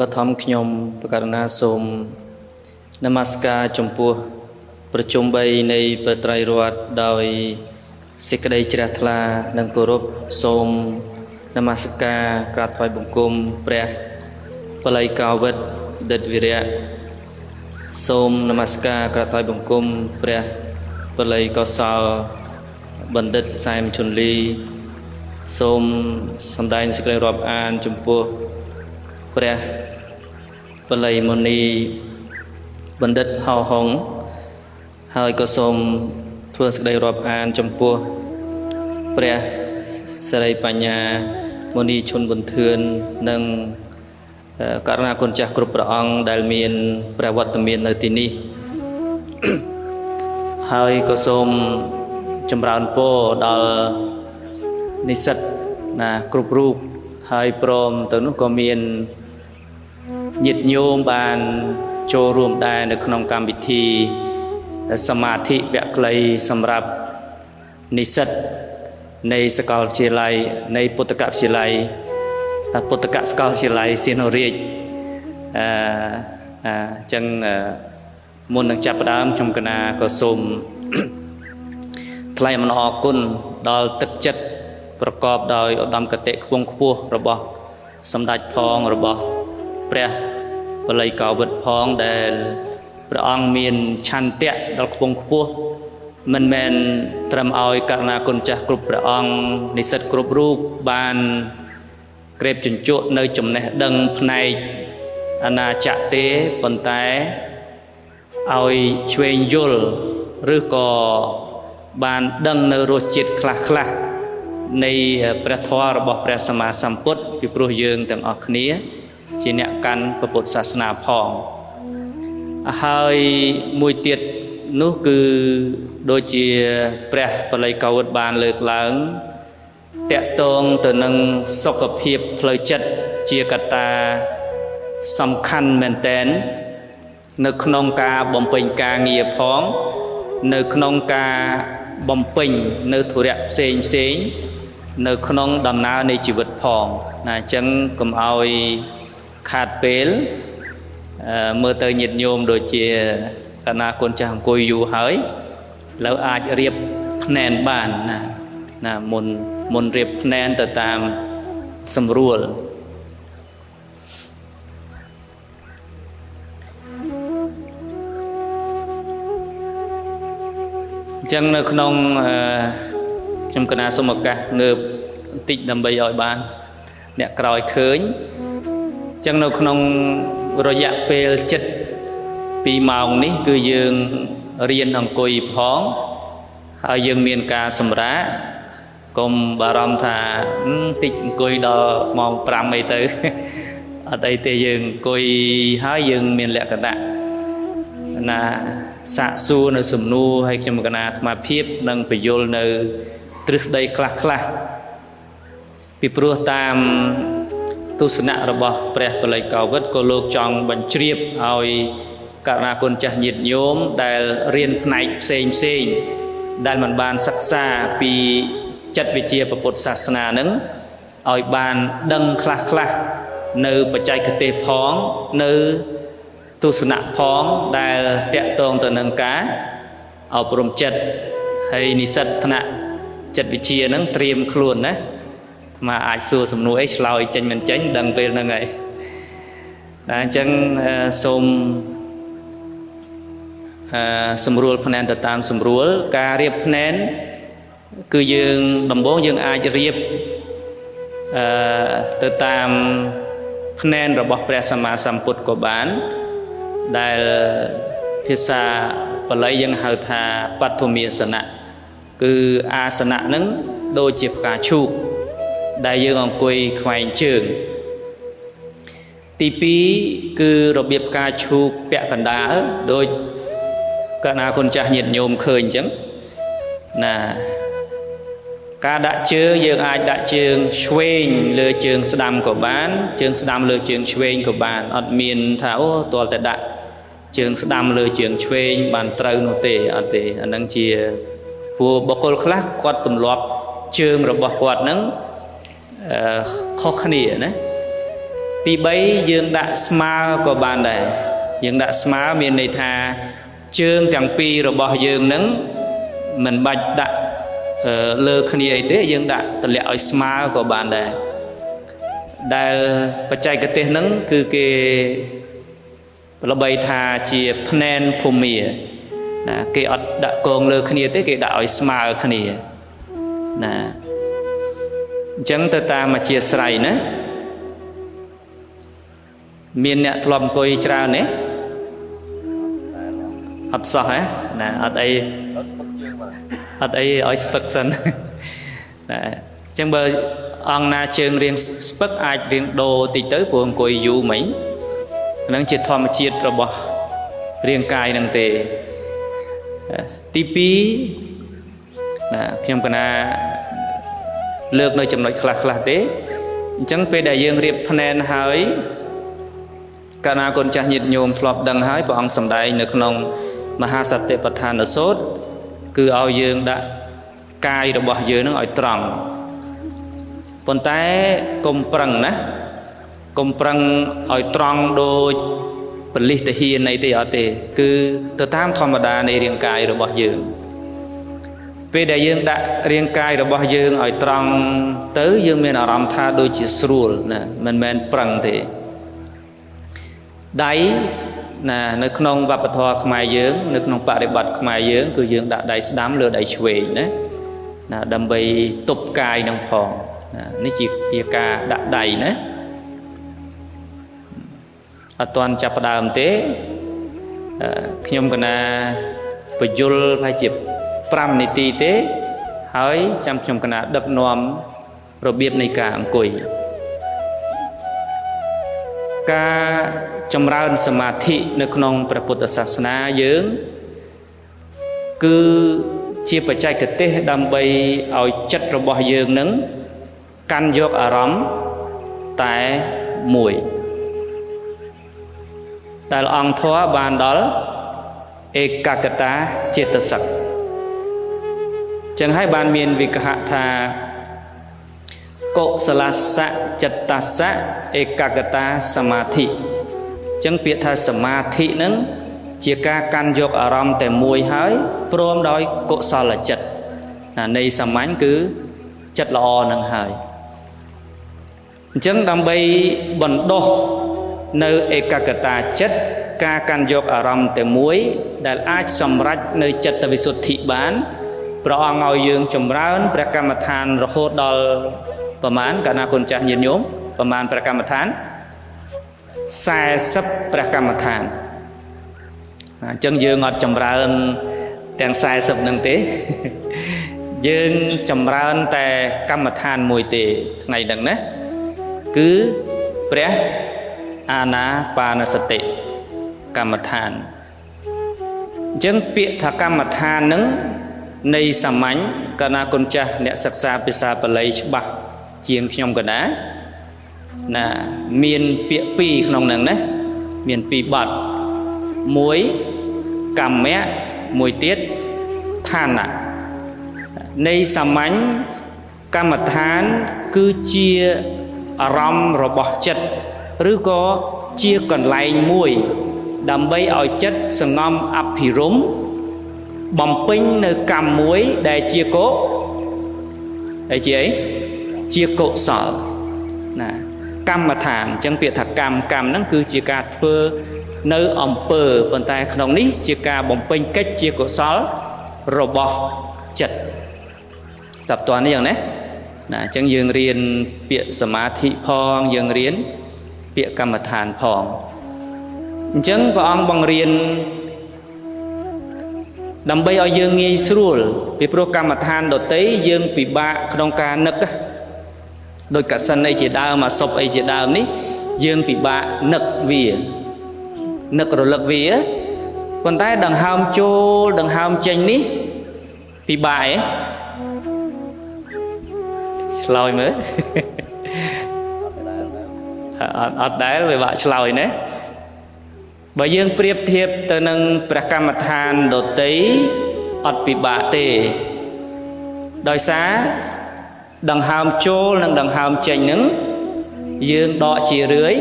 បឋមខ្ញុំប្រកាសណាសូមនមស្ការចំពោះប្រជុំ3នៃព្រះត្រៃរតន៍ដោយសេចក្តីជ្រះថ្លានិងគោរពសូមនមស្ការក្រាបថ្វាយបង្គំព្រះបល័យកោវិតដិតវិរៈសូមនមស្ការក្រាបថ្វាយបង្គំព្រះបល័យកោសលបណ្ឌិតសែមជន្លីសូមសម្ដែងសេចក្តីរាប់អានចំពោះព្រះបល័យមុនីបណ្ឌិតហៅហុងហើយក៏សូមធ្វើសេចក្តីរាប់អានចំពោះព្រះសិរីបញ្ញាមុនីឈុនបន្ទឿននិងករណាគុណចាស់គ្រប់ព្រះអង្គដែលមានព្រះវត្តមាននៅទីនេះហើយក៏សូមចម្រើនពរដល់និស្សិតណាគ្រប់រូបហើយព្រមទៅនោះក៏មានញាតិញោមបានចូលរួមដែរនៅក្នុងកម្មវិធីសមាធិវគ្គខ្លីសម្រាប់និស្សិតនៃសាកលវិទ្យាល័យនៃពុទ្ធកវិទ្យាល័យពុទ្ធកសាកលវិទ្យាល័យសៀនរាជអញ្ចឹងមុននឹងចាប់ផ្ដើមខ្ញុំកណាក៏សូមថ្លែងអំណរអគុណដល់ទឹកចិត្តប្រកបដោយឧត្តមគតិខ្ពង់ខ្ពស់របស់សម្ដេចផងរបស់ព្រះបល័យកោវិតផងដែលព្រះអង្គមានឆន្ទៈដល់ខ្ពង់ខ្ពស់មិនមែនត្រឹមឲ្យករណាគុណចាស់គ្រប់ព្រះអង្គនិស្សិតគ្រប់រូបបានក្រេបជញ្ជក់នៅចំណេះដឹងផ្នែកអនាចក្រទេប៉ុន្តែឲ្យឆ្វេងយល់ឬក៏បានដឹងនៅរសជាតិខ្លះនៃព្រះធម៌របស់ព្រះសម្មាសម្ពុទ្ធពីព្រោះយើងទាំងអស់គ្នាជាអ្នកកាន់ពុទ្ធសាសនាផងហើយមួយទៀតនោះគឺដូចជាព្រះបល័យកោវិតបានលើកឡើងតាក់ទងទៅនឹងសុខភាពផ្លូវចិត្តជាកត្តាសំខាន់មែនទែននៅក្នុងការបំពេញការងារផងនៅក្នុងការបំពេញនៅធុរៈផ្សេងនៅក្នុងដំណើរនៃជីវិតផងណាអញ្ចឹងកុំឲ្យខាតពេលមើលទៅញាតិញោមដូចជាកណាគុណចាស់អង្គុយយូរហើយឥឡូវអាចរៀបភ្នែនបានណាមុនរៀបភ្នែនទៅតាមសម្រួលអញ្ចឹងនៅក្នុងខ្ញុំកណាសូមឱកាសងើបបន្តិចដើម្បីឲ្យបានអ្នកក្រោយឃើញអញ្ចឹងនៅក្នុងរយៈពេល2ម៉ោងនេះគឺយើងរៀនអង្គុយផងហើយយើងមានការសម្រាកកុំបារម្ភថាតិចអង្គុយដល់ម៉ោង5អីទៅអត់អីទេយើងអង្គុយហើយយើងមានលក្ខណៈណាសាកសួរនៅសំណួរហើយខ្ញុំកណាអាត្មាភាពនិងបញ្យល់នៅទ្រឹស្ដីខ្លះពីព្រោះតាមទស្សនៈរបស់ព្រះបល័យកោវិតក៏លោកចង់បញ្ជ្រាបឲ្យករណាគុណចាស់ញាតិញោមដែលរៀនផ្នែកផ្សេងដែលមិនបានសិក្សាពីចិត្តវិទ្យាពុទ្ធសាសនានឹងឲ្យបានដឹងខ្លះនៅបច្ចេកទេសផងនៅទស្សនៈផងដែលតាក់ទងទៅនឹងការអប់រំចិត្តហើយនិស្សិតថ្នាក់ចិត្តវិទ្យានឹងត្រៀមខ្លួនណាអាអាចសួរសំណួរអីឆ្លើយចេញមិនចេញដឹងពេលហ្នឹងហើយតែអញ្ចឹងសូមសម្រួលភ្នែនទៅតាមសម្រួលការរៀបភ្នែនគឺយើងដំបូងយើងអាចរៀបទៅតាមភ្នែនរបស់ព្រះសម្មាសម្ពុទ្ធក៏បានដែលភាសាបាលីយើងហៅថាបឋមាសនៈគឺអាសនៈហ្នឹងដូចជាផ្កាឈូកដែលយើងអង្គុយខ្វែងជើងទី2គឺរបៀបផ្កាឈូកពាក់កណ្ដាលដូចកណាគុណចាស់ញាតិញោមឃើញអញ្ចឹងណាការដាក់ជើងយើងអាចដាក់ជើងឆ្វេងលើជើងស្ដាំក៏បានជើងស្ដាំលើជើងឆ្វេងក៏បានអត់មានថាអូទាល់តែដាក់ជើងស្ដាំលើជើងឆ្វេងបានត្រូវនោះទេអត់ទេអានឹងជាព្រោះបុគ្គលខ្លះគាត់ទម្លាប់ជើងរបស់គាត់នឹងខុសគ្នាណាអ tí bấy dương đã smile của bạn đây dương đã smile miền này thà chương chẳng pi rồi bỏ dương nắng mình bạch đã lơ khni ấy thế dương đã tự lẽ smile của bạn đây đại bạch chạy cái tên nắng cứ cái là bay thà chỉ plan phùm mì cái ở đã còn lơ khni thế cái đã smile khni nè chẳng ta mà chia sẻ nữa miền nè thầm coi trà nè hạt sọ hả nè ở đây ở spectrum chẳng bờ ông na trường riêng spec ai riêng đồ thì tới của coi du mấy nó chỉ thầm chiết rồi bỏ riêng cài năng tề tivi nè khi mà na lược nơi chấm nói khla thế chẳng về đại dương riệp phèn hỏi cả na con cha nhiệt nhôm thọp đằng hỏi của ông sầm đại nước nông mà ha sạch tệ bát than ở sốt cứ ao dương đã cài rồi bỏ dương nó ở tròn còn tay công prăng ở tròn đôi bật lì thể hiện này thì ở thế cứ từ tam thầm mà đa này riêng cài rồi bỏ dương về đại dương đã riêng cài rồi bỏ dương ở tròn tới dương mình ở làm tha đôi chỉ srul nè mình prăng thì đấy nè nước nông và bát hoa khai dương nước nông bạc để bát khai dương cứ dương đã đấy đám lừa đấy xuề đấy nè đầm bay tục cài nông phòng ní chỉ ca đã đầy nữa ở toàn chập đàm thế khi nhom cái na bejul phải chụp pram niti thế hỏi chăm nhom cái na đập nòm rồi biết này cả cùi ca trong ra samadhi nơiក្នុងព្រះពុទ្ធសាសនាយើងគឺជាបច្ចេកទេសដើម្បីឲ្យចិត្តរបស់យើងនឹងកាន់យកអារម្មណ៍តែមួយដែលអង្គធម៌បានដល់ឯកកតាចេតសិកចឹងហើយបានមានវិកហថាកុសលសៈចិត្តសៈឯកកតាសមាធិចឹងពាក្យថាសមាធិនឹងជាការកាន់យកអារម្មណ៍តែមួយហើយព្រមដោយកុសលចិត្តនៃសាមញ្ញគឺចិត្តល្អនឹងហើយអញ្ចឹងដើម្បីបណ្ដុះនៅឯកកតាចិត្តការកាន់យកអារម្មណ៍តែមួយដែលអាចសម្រេចនៅចិត្តវិសុទ្ធិបានព្រះអង្គឲ្យយើងចម្រើនព្រះកម្មដ្ឋានរហូតដល់ប្រមាណកាលណាគុណចាស់ញាតិញោមប្រមាណព្រះកម្មដ្ឋាន40ព្រះកម្មដ្ឋានអញ្ចឹងយើងអត់ចម្រើនទាំង40នឹងទេយើងចម្រើនតែកម្មដ្ឋានមួយទេថ្ងៃហ្នឹងណាគឺព្រះអាណាបានសតិកម្មដ្ឋានអញ្ចឹងពាក្យថាកម្មដ្ឋានហ្នឹងនៃសាមញ្ញកាលណាគុណចាស់អ្នកសិក្សាភាសាបាលីច្បាស់ជាងខ្ញុំក៏ណាមានពាក្យពីរក្នុងហ្នឹងណាមានពីរបទមួយកម្មៈមួយទៀតឋានៈនៃសាមញ្ញកម្មដ្ឋានគឺជាអារម្មណ៍របស់ចិត្តឬក៏ជាកន្លែងមួយដើម្បីឲ្យចិត្តសងំអភិរម្យបំពេញនៅកម្មមួយដែលជាកុហើយជាអីជាកុសលណាកម្មដ្ឋានអញ្ចឹងពាក្យថាកម្មហ្នឹងគឺជាការធ្វើនៅអំពើប៉ុន្តែក្នុងនេះជាការបំពេញកិច្ចជាកុសលរបស់ចិត្តស្ដាប់តើនេះយ៉ាងណាអញ្ចឹងយើងរៀនពាក្យសមាធិផងយើងរៀនពាក្យកម្មដ្ឋានផងអញ្ចឹងព្រះអង្គបង្រៀនដើម្បីឲ្យយើងងាយស្រួលពីព្រោះកម្មដ្ឋានដទៃយើងពិបាកក្នុងការនឹកដោយកសិនអីជាដើមអាសុបអីជាដើមនេះយើងពិបាកនឹកវានឹករលឹកវាប៉ុន្តែដង្ហើមចូលដង្ហើមចេញនេះពិបាកឯងឆ្លើយមើលអត់ដែលវាបាក់ឆ្លើយណាបើយើងប្រៀបធៀបទៅនឹងព្រះកម្មដ្ឋានដទៃអត់ពិបាកទេដោយសារដង្ហើមចូលនិងដង្ហើមចេញនឹងយើងដកជារឿយ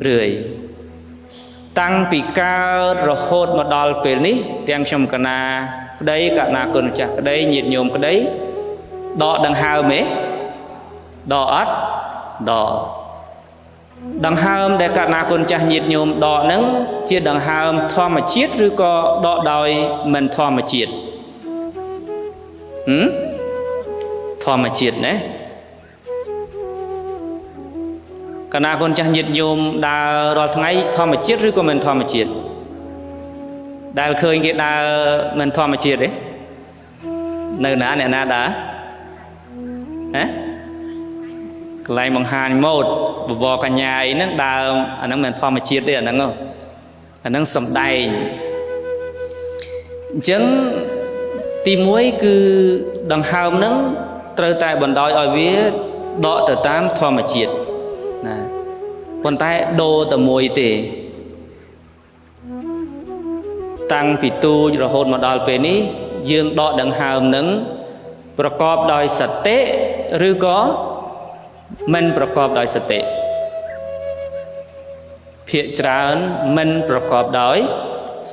rưỡi tăng bị cao rồi hốt mà đòi về ní tiếng trong cái na đấy cả na còn chặt cái đấy nhiệt nhôm cái đấy đọ đằng hào mấy đọ ớt đọ đằng hào để cả na còn chặt nhiệt nhôm đọ nắng chia đằng hào thoa mà chiết rồi có đọ đòi mình thoa mà chiết thoa mà chiết đấy cả na con chặt nhiệt nhôm đã rồi thằng ấy thoa mà chiết rồi có mình thoa mà chiết đã khơi cái đã mình thoa mà chiết đấy nơi nào này na đã lại bằng hàn một vò cả nhà ấy nó đào anh nó mình thoa mà chiết đấy anh nó anh nó sầm đầy chứng tìm muối cứ đằng hào nó trời tại bần đói ở phía đọ từ tám thoa mà chiết còn tay đô từ mùi tỉ tăng bị tu rồi hôn mà đòi về ní dương đọ đằng hàm nângประกอบ ដោយ សតិ ឬ ក៏ មិន ប្រកប ដោយ សតិ ភាគច្រើន មិន ប្រកប ដោយ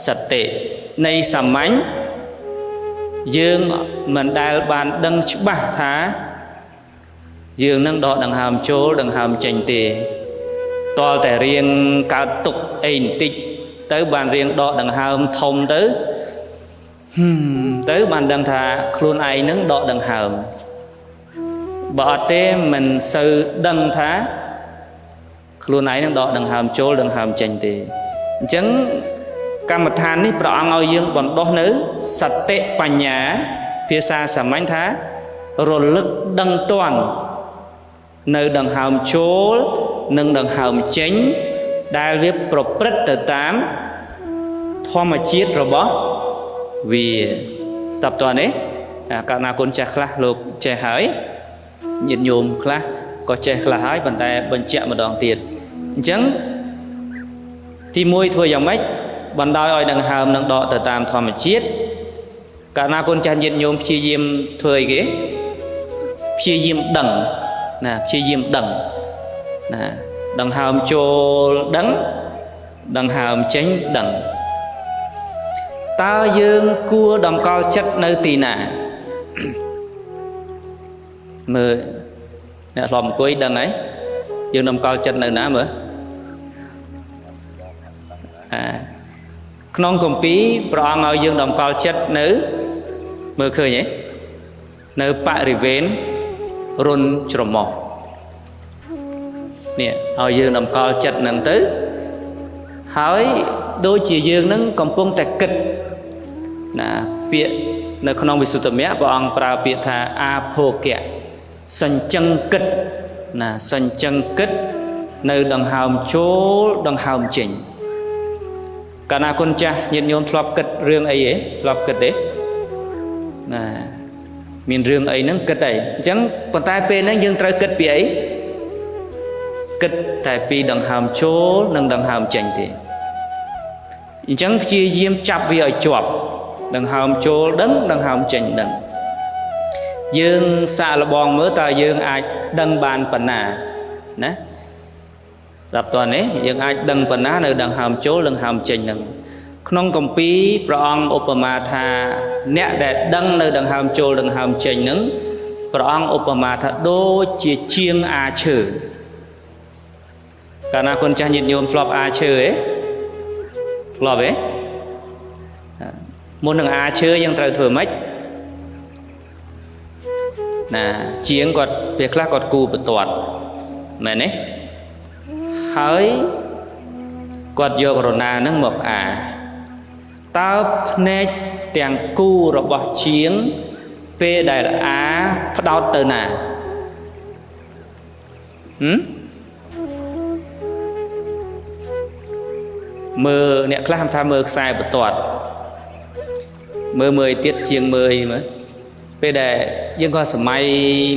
សតិ នៃ សាមញ្ញ យើង មិន ដែល បាន ដឹង ច្បាស់ ថា យើង នឹង ដក ដង្ហើម ចូល ដង្ហើម ចេញ ទេ តលតែរៀងកើតទុកអីបន្តិចទៅបានរៀងដកដង្ហើមធំទៅបានដឹងថាខ្លួនឯងនឹងដកដង្ហើមបើអត់ទេមិនសូវដឹងថាខ្លួនឯងនឹងដកដង្ហើមចូលដង្ហើមចេញទេអញ្ចឹងកម្មដ្ឋាននេះព្រះអង្គឲ្យយើងបណ្ដុះនៅសតិបញ្ញាភាសាសាមញ្ញថារលឹកដឹងទាន់នៅដង្ហើមចូលនិងដង្ហើមចេញដែលវាប្រព្រឹត្តទៅតាមធម្មជាតិរបស់វាស្ដាប់តើនេះកាលណាគុណចេះខ្លះលោកចេះហើយញាតិញោមខ្លះក៏ចេះខ្លះហើយប៉ុន្តែបញ្ជាក់ម្ដងទៀតអញ្ចឹងទី1ធ្វើយ៉ាងម៉េចបណ្ដោយឲ្យដង្ហើមនឹងដកទៅតាមធម្មជាតិកាលណាគុណចាស់ញាតិញោមព្យាយាមធ្វើអីគេព្យាយាមដឹងណាព្យាយាមដឹងណាដង្ហើមចូលដឹងដង្ហើមចេញដឹងតើយើងគួរតម្កល់ចិត្តនៅទីណាមើលអ្នកធ្លាប់អង្គុយដឹងហើយយើងតម្កល់ចិត្តនៅណាមើលក្នុងគម្ពីរព្រះអង្គឲ្យយើងតម្កល់ចិត្តនៅមើលឃើញទេនៅបរិវេណរុនច្រមុះនេះឲ្យយើងតម្កល់ចិត្តនឹងទៅហើយដូចជាយើងនឹងកំពុងតែគិតណាពាក្យនៅក្នុងវិសុទ្ធមគ្គព្រះអង្គប្រើពាក្យថាអាភោគៈសញ្ចឹងគិតណាសញ្ចឹងគិតនៅដង្ហើមចូលដង្ហើមចេញកាលណាគុណចាស់ញាតិញោមធ្លាប់គិតរឿងអីទេធ្លាប់គិតទេណាមានរឿងអីហ្នឹងគិតអីអញ្ចឹងប៉ុន្តែពេលហ្នឹងយើងត្រូវគិតពីអីគិតតែពីដង្ហើមចូលនិងដង្ហើមចេញទេអញ្ចឹងព្យាយាមចាប់វាឲ្យជាប់ដង្ហើមចូលដឹងដង្ហើមចេញដឹងយើងសាកល្បងមើលតើយើងអាចដឹងបានប៉ុណ្ណាណាស្ដាប់តើនេះយើងអាចដឹងប៉ុណ្ណានៅដង្ហើមចូលដង្ហើមចេញនឹងក្នុងគម្ពីរព្រះអង្គឧបមាថាអ្នកដែលដឹងនៅដង្ហើមចូលដង្ហើមចេញនឹងព្រះអង្គឧបមាថាដូចជាជាងអាឈើកាលណាគុណចាស់ញាតិញោមធ្លាប់អាឈើទេធ្លាប់ទេមុននឹងអាឈើយើងត្រូវធ្វើម៉េចណាជាងគាត់ពេលខ្លះគាត់គូបន្ទាត់មែនទេហើយគាត់យករណានឹងមកអាតើភ្នែកទាំងគូរបស់ជាងពេលដែលអាផ្ដោតទៅណាមើលអ្នកខ្លះថាមើលខ្សែបន្ទាត់មើលទៀតជាងមើលអីមើលពេលដែលយើងក៏សម័យ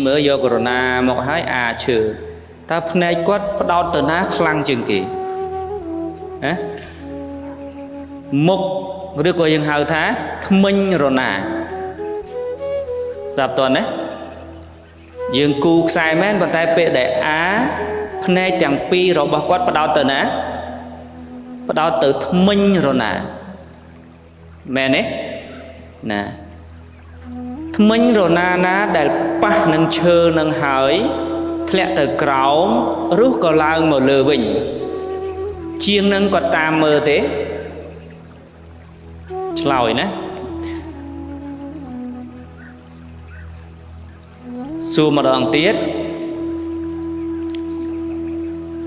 មើលយកកូវីដមកហើយអាឈើតើភ្នែកគាត់ផ្ដោតទៅណាខ្លាំងជាងគេណាមុខឬក៏យើងហៅថាធ្មេញរណាស្ដាប់តើណាយើងគូខ្សែមែនប៉ុន្តែពេលដែលអា ភ្នែកទាំងពីររបស់គាត់ផ្ដោតទៅណាផ្ដោតទៅថ្មិញរណាមែនទេណាថ្មិញរណាណាដែលប៉ះនឹងឈើនឹងហើយធ្លាក់ទៅក្រោមឬក៏ឡើងមកលើវិញជាងនឹងគាត់តាមមើលទេឆ្លើយណាសួរម្ដងទៀត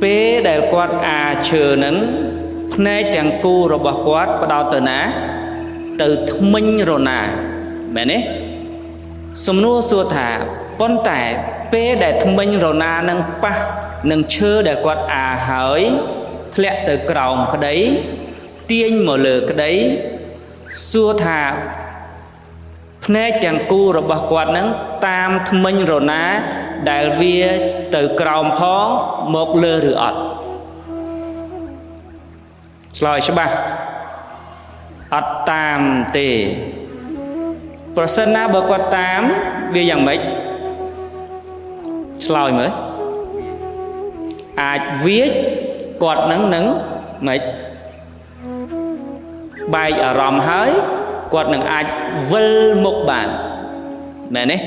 ពេលដែលគាត់អាឈើនឹងភ្នែកទាំងគូរបស់គាត់ផ្ដោតទៅណាទៅថ្មិញរណាមែនទេសំណួរសួរថាប៉ុន្តែពេលដែលថ្មិញរណានឹងប៉ះនឹងឈើដែលគាត់អាហើយធ្លាក់ទៅក្រោមក្តីទាញមកលើក្តីសួរថាភ្នែកទាំងគូរបស់គាត់នឹងតាមថ្មិញរណាដែលវាទៅក្រោមផងមកលើឬអត់ឆ្លើយច្បាស់អត់តាមទេប្រសិនណាបើគាត់តាមវាយ៉ាងម៉េចឆ្លើយមើលអាចវាចគាត់នឹងម៉េចបែកអារម្មណ៍ហើយគាត់នឹងអាចវិលមុខបានមែនទេ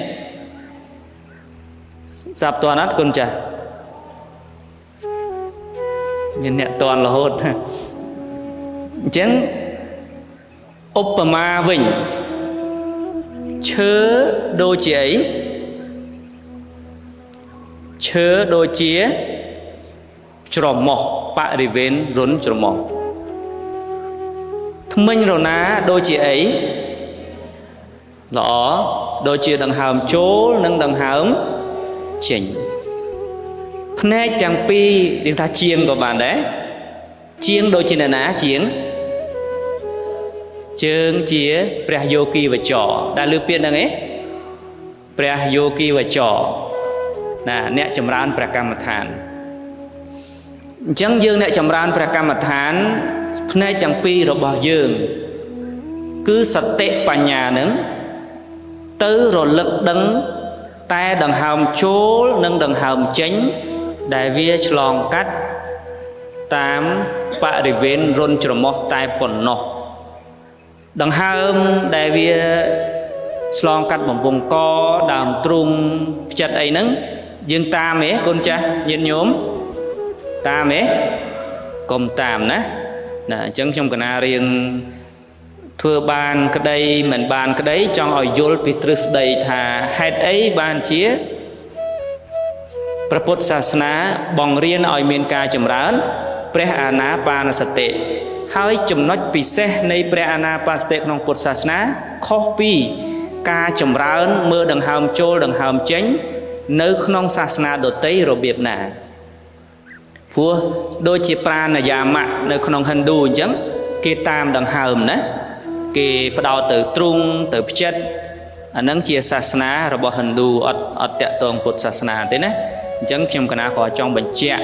សាប់តន់អត់គុណចាស់មានអ្នកតន់រហូតអញ្ចឹងឧបមាវិញឈើដូចជាអីឈើដូចជាច្រមុះបរិវេណរុនច្រមុះថ្មិញរណាដូចជាអីល្អដូចជាដង្ហើមចូលនិងដង្ហើមចេញភ្នែកទាំងពីររៀងថាជាងក៏បានដែរជាងដូចជាអ្នកណាជាងជើងជាព្រះយោគីវចរដែលលើពាក្យហ្នឹងឯងព្រះយោគីវចរណាអ្នកចម្រើនព្រះកម្មដ្ឋានអញ្ចឹងយើងអ្នកចម្រើនព្រះកម្មដ្ឋានភ្នែកទាំងពីររបស់យើងគឺសតិបញ្ញានឹងទៅរលឹកដឹងតែដង្ហើមចូលនិងដង្ហើមចេញដែលវាឆ្លងកាត់តាមបរិវេណរុនច្រមុះតែប៉ុណ្ណោះដង្ហើមដែលវាឆ្លងកាត់បំពង់កដើមទ្រូងផ្ចិតអីហ្នឹងយើងតាមទេកូនចាស់ញាតិញោមតាមទេកុំតាមណាអញ្ចឹងខ្ញុំកណារៀងធ្វើបានក្តីមិនបានក្តីចង់ឲ្យយល់ពីទ្រឹស្ដីថាហេតុអីបានជាព្រះពុទ្ធសាសនាបង្រៀនឲ្យមានការចម្រើនព្រះអានាបានសតិហើយចំណុចពិសេសនៃព្រះអានាបានសតិក្នុងពុទ្ធសាសនាខុសពីការចម្រើនមើលដង្ហើមចូលដង្ហើមចេញនៅក្នុងសាសនាដទៃរបៀបណាព្រោះដូចជាប្រាណយាមៈនៅក្នុងហិណ្ឌូអញ្ចឹងគេតាមដង្ហើមណាគេផ្ដោតទៅទ្រូងទៅផ្ចិតអានឹងជាសាសនារបស់ហិណ្ឌូអត់តាក់ទងពុទ្ធសាសនាទេណាអញ្ចឹងខ្ញុំកណាក៏ចង់បញ្ជាក់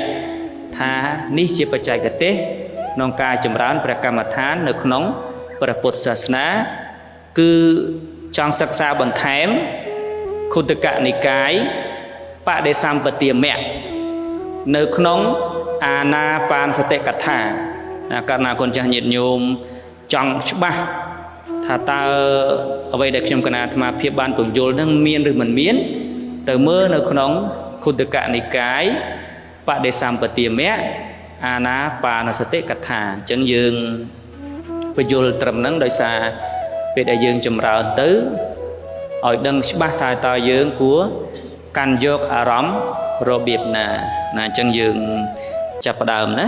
ថានេះជាបច្ចេកទេសក្នុងការចម្រើនព្រះកម្មដ្ឋាននៅក្នុងព្រះពុទ្ធសាសនាគឺចង់សិក្សាបន្ថែមខុទ្ទកនិកាយបដិសម្បទាមគ្គនៅក្នុងអានាបានសតិកថាកាលណាកូនចាស់ញាតិញោមចង់ច្បាស់ថាតើអ្វីដែលខ្ញុំកណាអាត្មាភាពបានពន្យល់នឹងមានឬមិនមានទៅមើលនៅក្នុងខុទ្ទកនិកាយបដិសម្បទាមគ្គអានាបានសតិកថាអញ្ចឹងយើងបញ្យល់ត្រឹមហ្នឹងដោយសារពេលដែលយើងចម្រើនទៅឲ្យដឹងច្បាស់ថាតើយើងគួរកាន់យកអារម្មណ៍របៀបណាអញ្ចឹងយើងចាប់ផ្ដើមណា